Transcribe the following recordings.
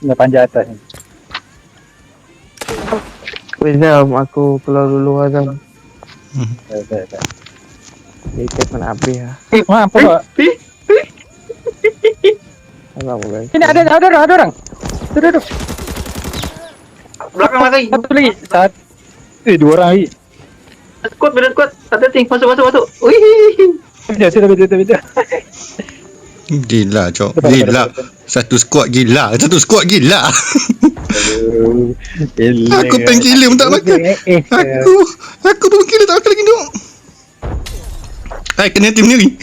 Dah panjang atas ni. Wait, Zam, aku keluar dulu Azam. Tak. Kita kena habis lah. Wah, apa kau? Assalamualaikum. Sini ada orang. Tu. Belakang lagi. Satu lagi. Dua orang lagi. Kuat. Hati-hati. Masuk. Wih. Betul. Gila, Cok. Depan. Gila. Satu squad gila. Aku pengen gila pun tak makan. Aku pun gila tak makan lagi duk. Hai, kena tim ni.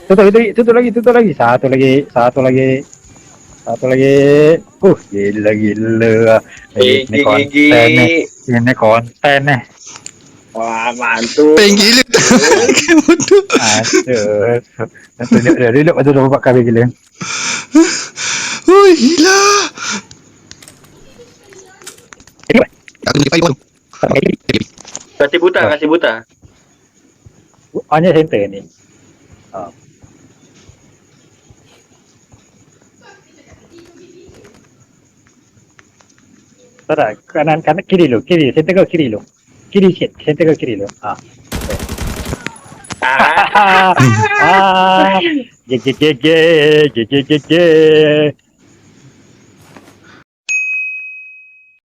Tutup lagi. Satu lagi. Gila. Ini konten nih. Wah, mantul. Pengen gila tak makan betul. Aduh. Reload betul 4 kali gila. Oi, gila. Aku ni payung. Kasih buta. Hanya center ni. Tak, kanan kiri lo. Center kau kiri lo. Kiri sikit. Center kau kiri lo. GG.